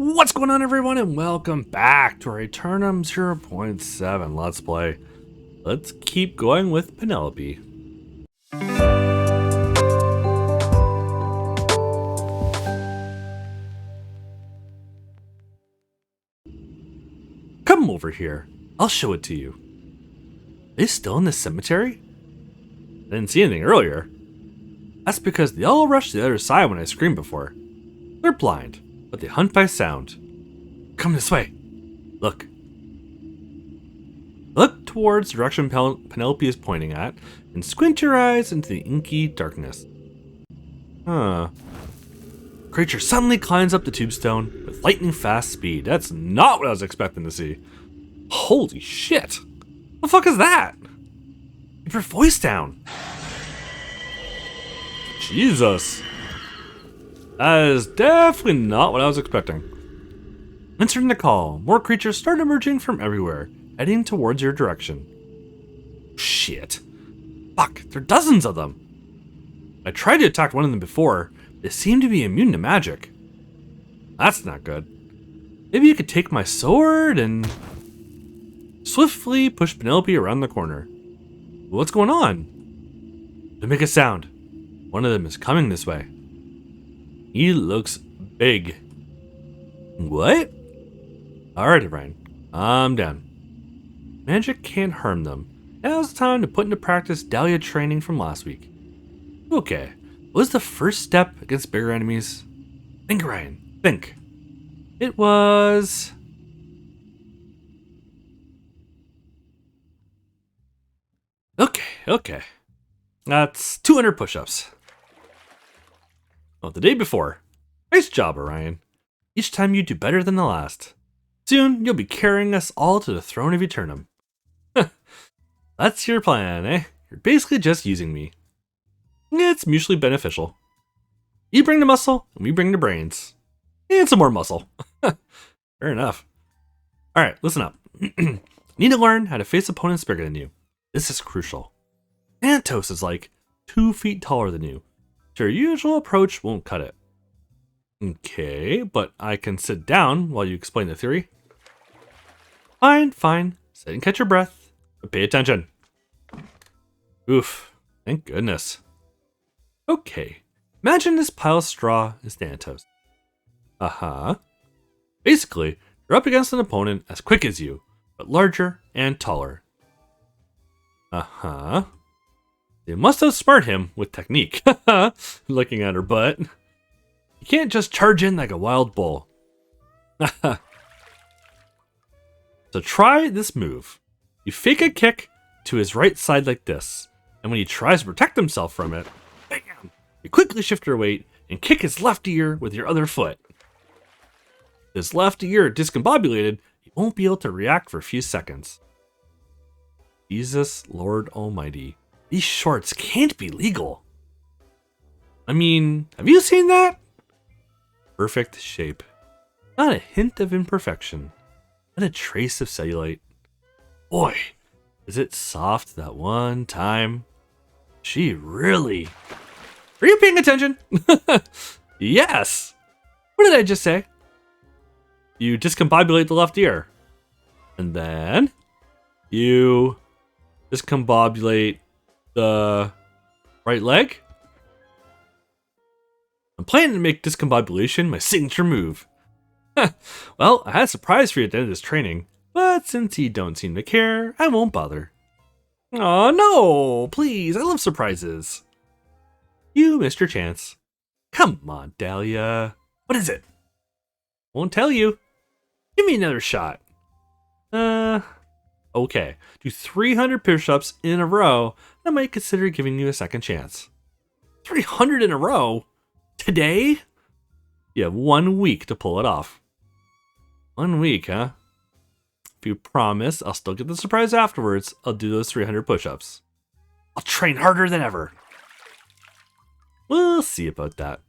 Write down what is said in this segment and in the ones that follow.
What's going on, everyone, and welcome back to our Eternum 0.7 Let's Play. Let's keep going with Penelope. Come over here. I'll show it to you. Are they still in the cemetery? I didn't see anything earlier. That's because they all rushed to the other side when I screamed before. They're blind, but they hunt by sound. Come this way. Look. Look towards the direction Penelope is pointing at, and squint your eyes into the inky darkness. Creature suddenly climbs up the tubestone with lightning fast speed. That's not what I was expecting to see. Holy shit! The fuck is that? Keep your voice down. Jesus. That is definitely not what I was expecting. Answering the call, more creatures start emerging from everywhere, heading towards your direction. Shit. Fuck, there are dozens of them. I tried to attack one of them before, but they seem to be immune to magic. That's not good. Maybe you could take my sword and swiftly push Penelope around the corner. What's going on? They make a sound. One of them is coming this way. He looks big. What? Alrighty, Ryan. I'm down. Magic can't harm them. Now's the time to put into practice Dahlia training from last week. Okay. What was the first step against bigger enemies? Think, Ryan. Think. It was... Okay. That's 200 push-ups. Well, the day before. Nice job, Orion. Each time you do better than the last. Soon, you'll be carrying us all to the throne of Eternum. That's your plan, eh? You're basically just using me. It's mutually beneficial. You bring the muscle, and we bring the brains. And some more muscle. Fair enough. Alright, listen up. Need to learn how to face opponents bigger than you. This is crucial. Thanatos is like 2 feet taller than you. So your usual approach won't cut it. Okay, but I can sit down while you explain the theory. Fine. Sit and catch your breath. But pay attention. Oof, thank goodness. Okay, imagine this pile of straw is Thanatos. Basically, you're up against an opponent as quick as you, but larger and taller. They must outsmart him with technique. Looking at her butt. You can't just charge in like a wild bull. So try this move. You fake a kick to his right side like this, and when he tries to protect himself from it, bam, you quickly shift your weight and kick his left ear with your other foot. With his left ear discombobulated, he won't be able to react for a few seconds. Jesus Lord Almighty. These shorts can't be legal. I mean, have you seen that? Perfect shape. Not a hint of imperfection. Not a trace of cellulite. Boy, is it soft that one time. She really... Are you paying attention? Yes! What did I just say? You discombobulate the left ear. And then... you... discombobulate the right leg? I'm planning to make discombobulation my signature move. Well, I had a surprise for you at the end of this training, but since you don't seem to care, I won't bother. Aw, no, please, I love surprises. You missed your chance. Come on, Dahlia. What is it? Won't tell you. Give me another shot. Okay, do 300 push-ups in a row, and I might consider giving you a second chance. 300 in a row? Today? You have 1 week to pull it off. 1 week, huh? If you promise I'll still get the surprise afterwards, I'll do those 300 push-ups. I'll train harder than ever. We'll see about that.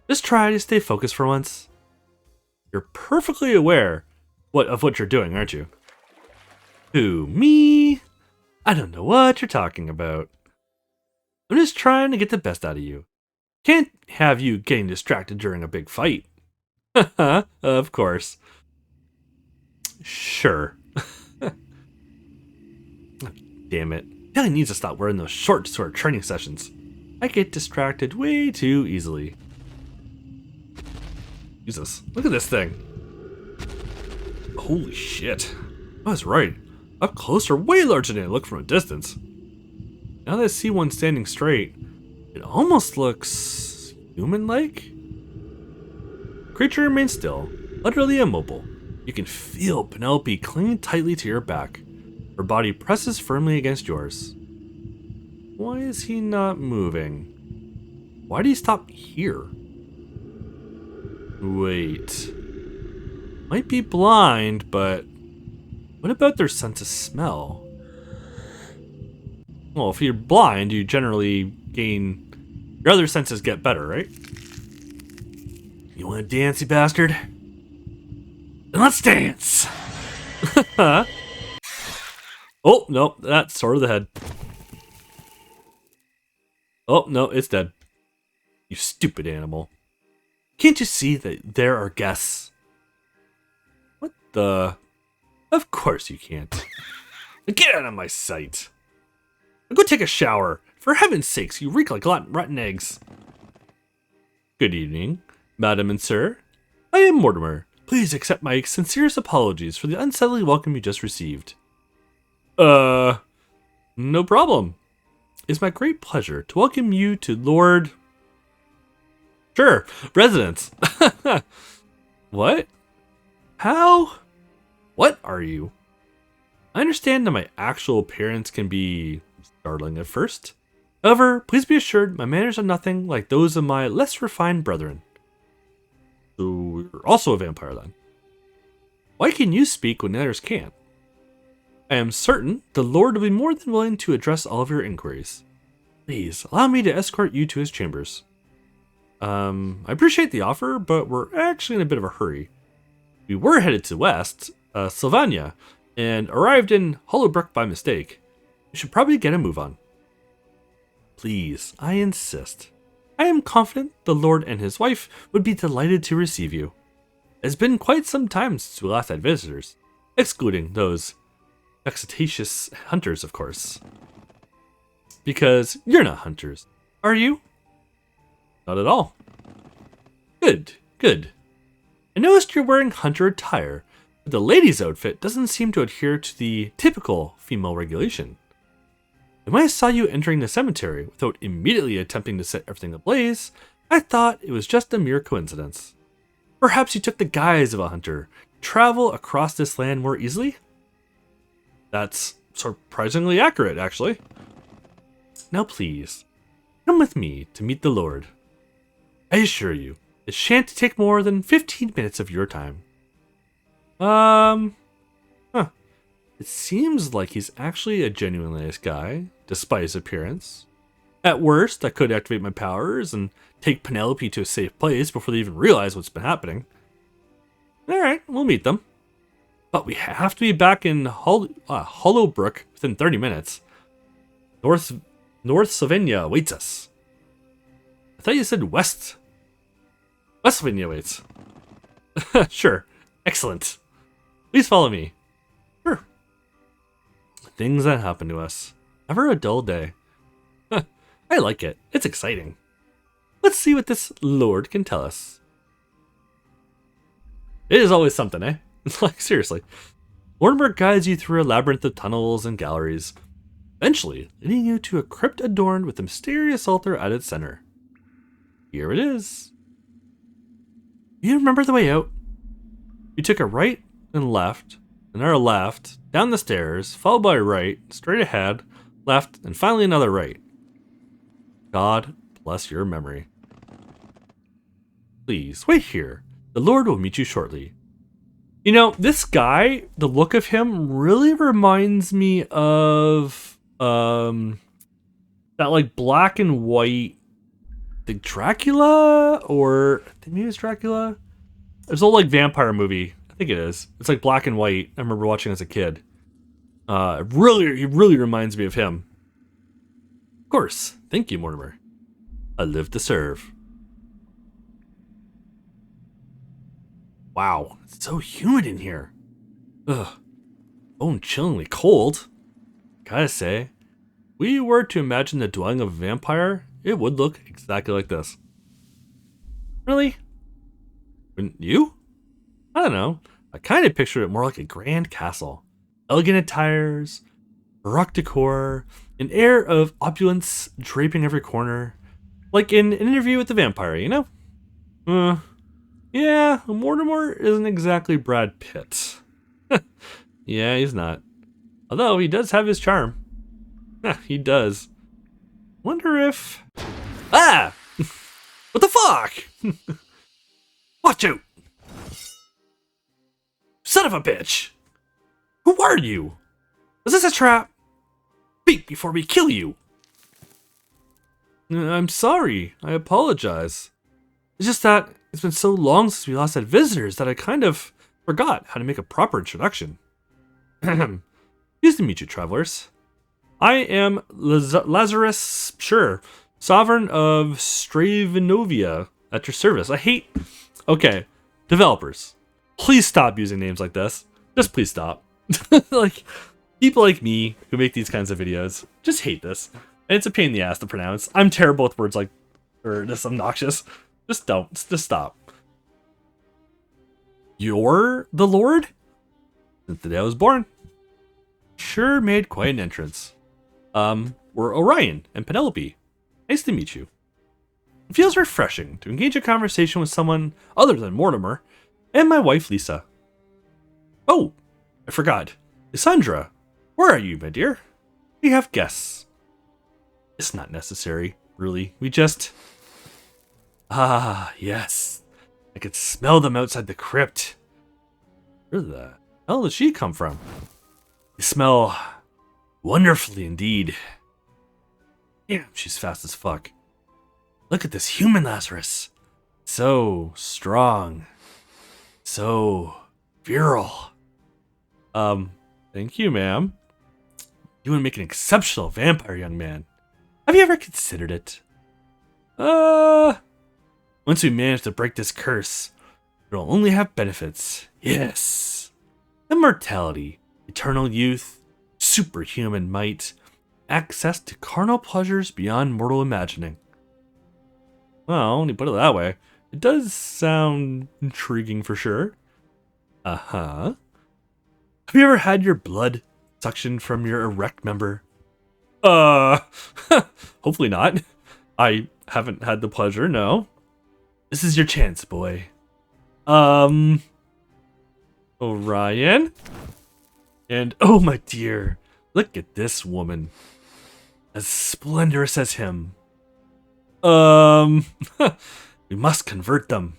Just try to stay focused for once. You're perfectly aware of what you're doing, aren't you? Who, me? I don't know what you're talking about. I'm just trying to get the best out of you. Can't have you getting distracted during a big fight. Of course. Sure. Damn it. Kelly needs to stop wearing those shorts to our training sessions. I get distracted way too easily. Jesus, look at this thing. Holy shit. I was right. Up close are way larger than they look from a distance. Now that I see one standing straight, it almost looks human-like. Creature remains still, utterly immobile. You can feel Penelope clinging tightly to your back. Her body presses firmly against yours. Why is he not moving? Why did he stop here? Wait. Might be blind, but what about their sense of smell? Well, if you're blind, you generally gain... your other senses get better, right? You want to dance, you bastard? Then let's dance! Oh, no, that's sort of the head. Oh, no, it's dead. You stupid animal. Can't you see that there are guests? What the... Of course you can't. Get out of my sight. Go take a shower. For heaven's sakes, you reek like rotten eggs. Good evening, madam and sir. I am Mortimer. Please accept my sincerest apologies for the unsettling welcome you just received. No problem. It's my great pleasure to welcome you to Lord... Sure, residence. What? How? What are you? I understand that my actual appearance can be startling at first. However, please be assured my manners are nothing like those of my less refined brethren. So you're also a vampire then? Why can you speak when others can't? I am certain the Lord will be more than willing to address all of your inquiries. Please, allow me to escort you to his chambers. I appreciate the offer, but we're actually in a bit of a hurry. We were headed to West, Sylvania, and arrived in Hollowbrook by mistake. We should probably get a move on. Please, I insist. I am confident the Lord and his wife would be delighted to receive you. It's been quite some time since we last had visitors, excluding those vexatious hunters, of course. Because you're not hunters, are you? Not at all. Good, good. I noticed you're wearing hunter attire, but the lady's outfit doesn't seem to adhere to the typical female regulation. And when I saw you entering the cemetery without immediately attempting to set everything ablaze, I thought it was just a mere coincidence. Perhaps you took the guise of a hunter to travel across this land more easily? That's surprisingly accurate, actually. Now please, come with me to meet the Lord. I assure you, it shan't take more than 15 minutes of your time. It seems like he's actually a genuinely nice guy, despite his appearance. At worst, I could activate my powers and take Penelope to a safe place before they even realize what's been happening. Alright, we'll meet them. But we have to be back in Hollowbrook within 30 minutes. North Sylvania awaits us. I thought you said West Sylvania waits. Sure. Excellent. Please follow me. Sure. Things that happen to us. Never a dull day. I like it. It's exciting. Let's see what this Lord can tell us. It is always something, eh? Like, seriously. Mortimer guides you through a labyrinth of tunnels and galleries, eventually leading you to a crypt adorned with a mysterious altar at its center. Here it is. You remember the way out? You took a right and left, another left, down the stairs, followed by a right, straight ahead, left, and finally another right. God bless your memory. Please, wait here. The Lord will meet you shortly. You know, this guy, the look of him really reminds me of that like black and white, the Dracula, or maybe it's Dracula. There's a like vampire movie. I think it is. It's like black and white. I remember watching as a kid. He really reminds me of him. Of course. Thank you, Mortimer. I live to serve. Wow, it's so humid in here. Ugh, bone-chillingly cold. Gotta say, if we were to imagine the dwelling of a vampire, it would look exactly like this. Really? Wouldn't you? I don't know. I kind of pictured it more like a grand castle. Elegant attires, baroque decor, an air of opulence draping every corner. Like in an interview with the vampire, you know? Yeah, Mortimer isn't exactly Brad Pitt. Yeah, he's not. Although he does have his charm. He does. Wonder if... Ah! What the fuck? Watch out! Son of a bitch! Who are you? Is this a trap? Speak before we kill you! I'm sorry. I apologize. It's just that it's been so long since we last had visitors that I kind of forgot how to make a proper introduction. Pleased to meet you, travelers. I am Lazarus, sure, sovereign of Stravinovia, at your service. I hate... Okay, developers, please stop using names like this. Just please stop. Like, people like me who make these kinds of videos just hate this. And it's a pain in the ass to pronounce. I'm terrible with words like... or just obnoxious. Just don't. Just stop. You're the Lord? Since the day I was born. Sure made quite an entrance. We're Orion and Penelope. Nice to meet you. It feels refreshing to engage a conversation with someone other than Mortimer and my wife Lisa. Oh, I forgot. Lysandra, where are you, my dear? We have guests. It's not necessary, really. We just... Ah, yes. I could smell them outside the crypt. Where the hell did she come from? They smell wonderfully indeed. Damn, she's fast as fuck. Look at this human Lazarus. So strong. So virile. Thank you, ma'am. You would make an exceptional vampire, young man. Have you ever considered it? Once we manage to break this curse, it'll only have benefits. Yes. Immortality, eternal youth, superhuman might, access to carnal pleasures beyond mortal imagining. Well, when you put it that way, it does sound intriguing for sure. Uh-huh. Have you ever had your blood suctioned from your erect member? Hopefully not. I haven't had the pleasure, no. This is your chance, boy. Orion? And, oh my dear, look at this woman. As splendorous as him. We must convert them.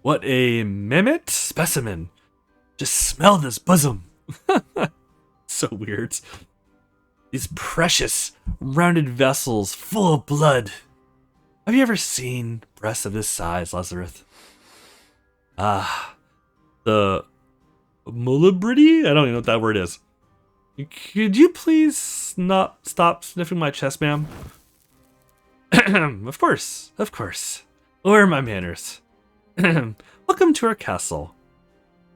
What a mimit specimen. Just smell this bosom. So weird. These precious, rounded vessels full of blood. Have you ever seen breasts of this size, Lazarus? Ah, the Mulibrity? I don't even know what that word is. Could you please not stop sniffing my chest, ma'am? Of course, of course. Where are my manners? Welcome to our castle.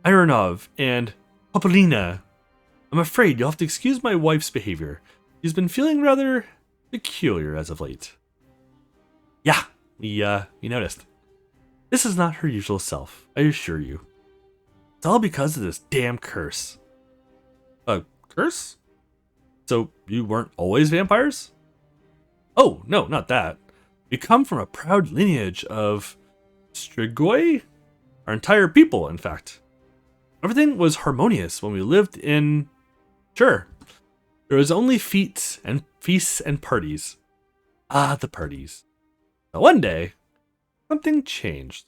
Ironov and Popolina. I'm afraid you'll have to excuse my wife's behavior. She's been feeling rather peculiar as of late. Yeah, we noticed. This is not her usual self, I assure you. It's all because of this damn curse. A curse? So you weren't always vampires? Oh, no, not that. We come from a proud lineage of Strigoi? Our entire people, in fact. Everything was harmonious when we lived in... Sure. There was only feasts and parties. Ah, the parties. But one day, something changed.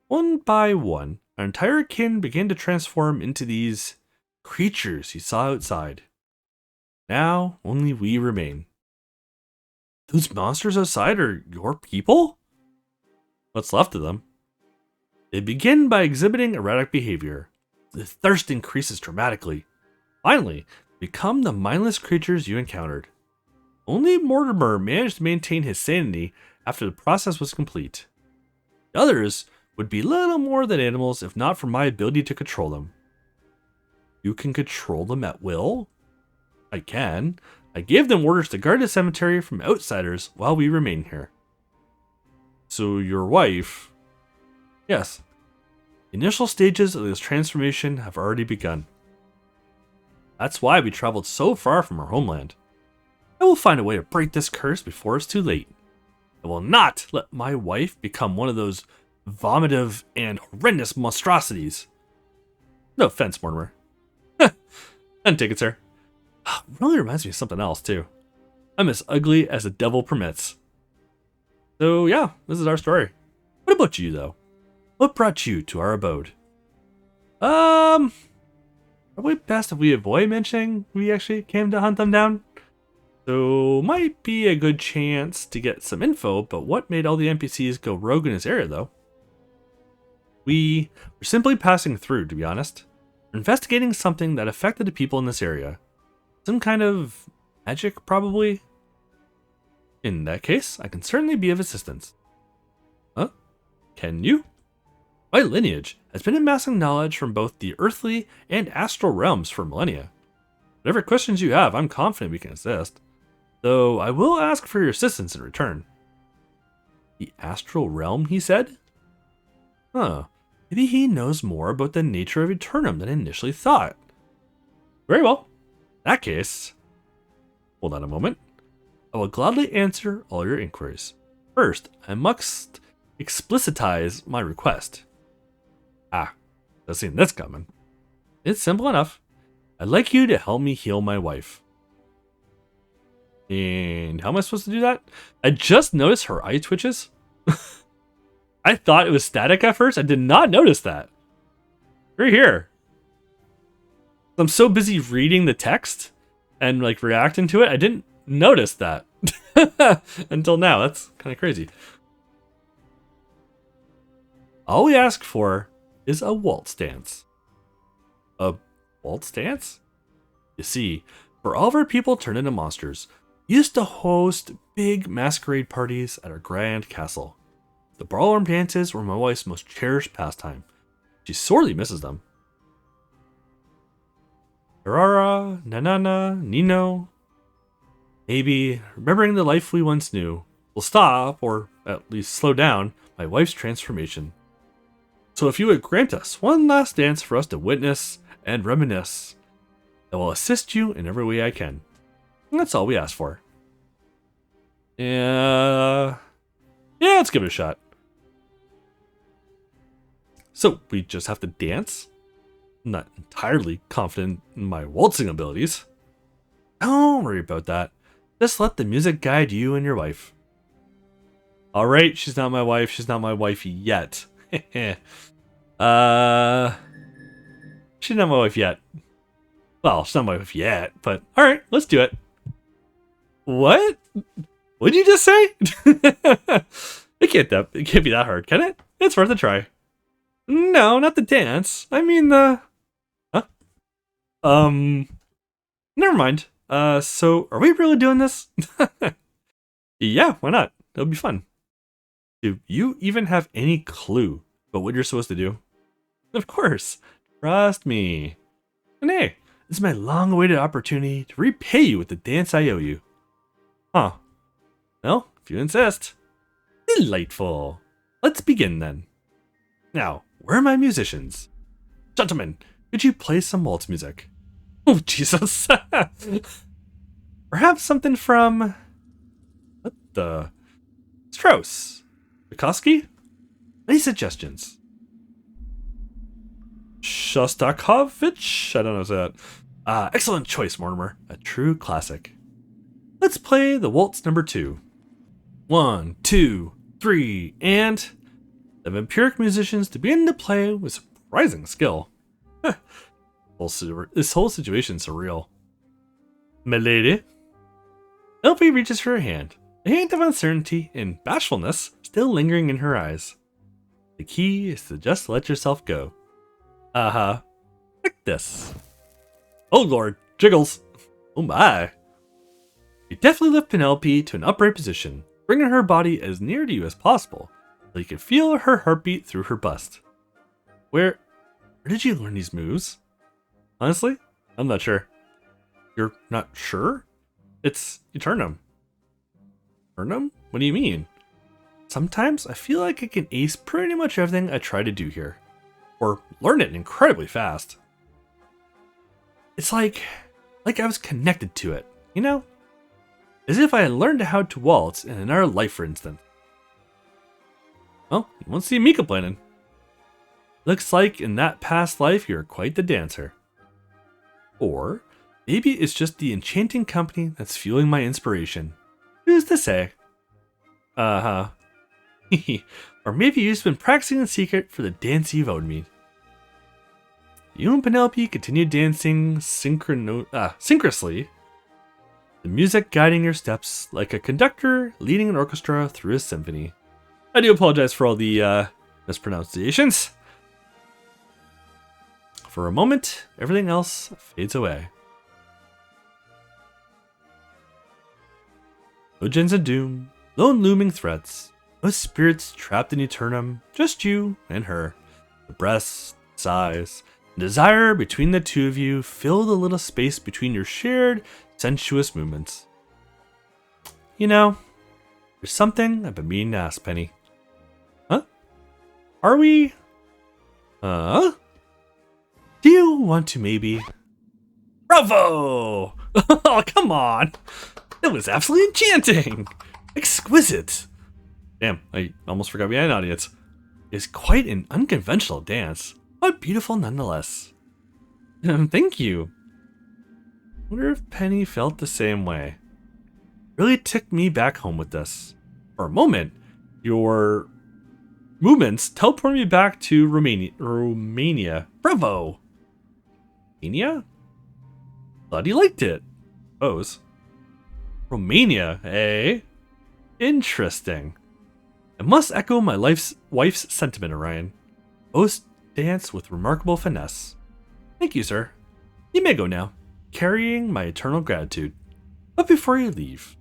One by one, our entire kin began to transform into these creatures you saw outside. Now, only we remain. Those monsters outside are your people? What's left of them? They begin by exhibiting erratic behavior. The thirst increases dramatically. Finally, become the mindless creatures you encountered. Only Mortimer managed to maintain his sanity after the process was complete. The others would be little more than animals if not for my ability to control them. You can control them at will? I can. I gave them orders to guard the cemetery from outsiders while we remain here. So your wife... Yes. The initial stages of this transformation have already begun. That's why we traveled so far from our homeland. I will find a way to break this curse before it's too late. I will not let my wife become one of those vomitive and horrendous monstrosities. No offense, Mortimer. And take it, sir. Really reminds me of something else, too. I'm as ugly as the devil permits. So, yeah, this is our story. What about you, though? What brought you to our abode? Probably best if we avoid mentioning we actually came to hunt them down. So, might be a good chance to get some info, but what made all the NPCs go rogue in this area, though? We were simply passing through, to be honest. We're investigating something that affected the people in this area. Some kind of magic, probably? In that case, I can certainly be of assistance. Huh? Can you? My lineage has been amassing knowledge from both the earthly and astral realms for millennia. Whatever questions you have, I'm confident we can assist. Though I will ask for your assistance in return. The astral realm, he said? Huh. Maybe he knows more about the nature of Eternum than I initially thought. Very well. In that case, hold on a moment. I will gladly answer all your inquiries. First, I must explicitize my request. I've seen this coming. It's simple enough. I'd like you to help me heal my wife. And how am I supposed to do that? I just noticed her eye twitches. I thought it was static at first. I did not notice that. Right here. I'm so busy reading the text and like reacting to it, I didn't notice that until now. That's kind of crazy. All we ask for is a waltz dance. A waltz dance? You see, for all of our people turned into monsters, we used to host big masquerade parties at our grand castle. The ballroom dances were my wife's most cherished pastime. She sorely misses them. Rara, Nanana, Nino. Maybe, remembering the life we once knew, will stop, or at least slow down, my wife's transformation. So if you would grant us one last dance for us to witness and reminisce, I will assist you in every way I can. And that's all we ask for. Yeah, let's give it a shot. So, we just have to dance? I'm not entirely confident in my waltzing abilities. Don't worry about that. Just let the music guide you and your wife. Alright, she's not my wife. She's not my wife yet. She's not my wife yet. Well, she's not my wife yet, but alright, let's do it. What? What did you just say? It can't be that hard, can it? It's worth a try. No, not the dance. I mean the... Huh? Never mind. So are we really doing this? Yeah, why not? It'll be fun. Do you even have any clue about what you're supposed to do? Of course. Trust me. And hey, this is my long-awaited opportunity to repay you with the dance I owe you. Huh. Well, if you insist. Delightful. Let's begin then. Now, where are my musicians? Gentlemen, could you play some waltz music? Oh, Jesus. Perhaps something from... What the... Strauss. Bukowski? Any suggestions? Shostakovich? I don't know what's that. Excellent choice, Mortimer. A true classic. Let's play the waltz number 2. 1, 2, 3, and... The vampiric musicians to begin to play with surprising skill. This whole situation's surreal. Milady. Elfie reaches for her hand, a hint of uncertainty and bashfulness still lingering in her eyes. The key is to just let yourself go. Like this. Oh lord, jiggles. Oh my. You deftly lift Penelope to an upright position, bringing her body as near to you as possible. You could feel her heartbeat through her bust. Where did you learn these moves? Honestly, I'm not sure. You're not sure? It's Eternum. Eternum? What do you mean? Sometimes I feel like I can ace pretty much everything I try to do here. Or learn it incredibly fast. It's like I was connected to it, you know? As if I had learned how to waltz in another life, for instance. Well, you won't see me complaining. Looks like in that past life you're quite the dancer. Or maybe it's just the enchanting company that's fueling my inspiration. Who's to say? Uh-huh. Or maybe you've just been practicing in secret for the dance you've owed me. You and Penelope continued dancing synchronously, the music guiding your steps like a conductor leading an orchestra through a symphony. I do apologize for all the mispronunciations. For a moment, everything else fades away. No gens of doom, lone looming threats, no spirits trapped in Eternum, just you and her. The breaths, sighs, and desire between the two of you fill the little space between your shared, sensuous movements. You know, there's something I've been meaning to ask, Penny. Huh? Are we? Do you want to maybe? Bravo! Oh, come on! That was absolutely enchanting! Exquisite! Damn, I almost forgot we had an audience. It's quite an unconventional dance, but beautiful nonetheless. Thank you. Wonder if Penny felt the same way. Really took me back home with this. For a moment, your movements teleported me back to Romania. Bravo! Romania? Glad you liked it. Pose. Romania, eh? Interesting. It must echo my wife's sentiment, Orion. Both dance with remarkable finesse. Thank you, sir. You may go now, carrying my eternal gratitude. But before you leave,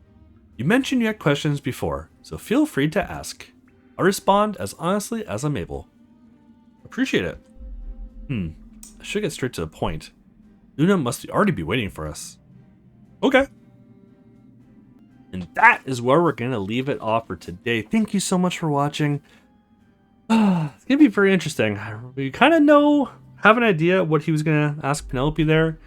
you mentioned you had questions before, so feel free to ask. I'll respond as honestly as I'm able. Appreciate it. I should get straight to the point. Luna must already be waiting for us. Okay. And that is where we're going to leave it off for today. Thank you so much for watching. It's going to be very interesting. We kind of have an idea what he was going to ask Penelope there.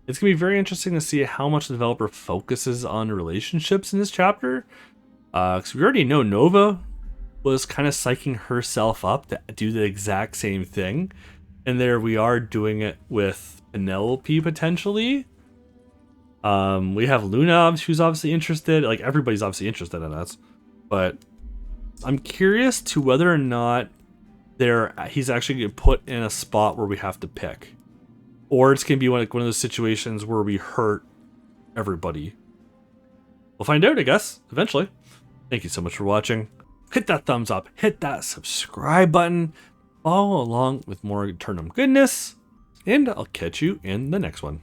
It's going to be very interesting to see how much the developer focuses on relationships in this chapter. Because we already know Nova was kind of psyching herself up to do the exact same thing. And there we are doing it with Penelope potentially. We have Luna, who's obviously interested. Like, everybody's obviously interested in us. But I'm curious to whether or not he's actually going to put in a spot where we have to pick. Or it's going to be one of those situations where we hurt everybody. We'll find out, I guess, eventually. Thank you so much for watching. Hit that thumbs up. Hit that subscribe button. Follow along with more Eternum goodness. And I'll catch you in the next one.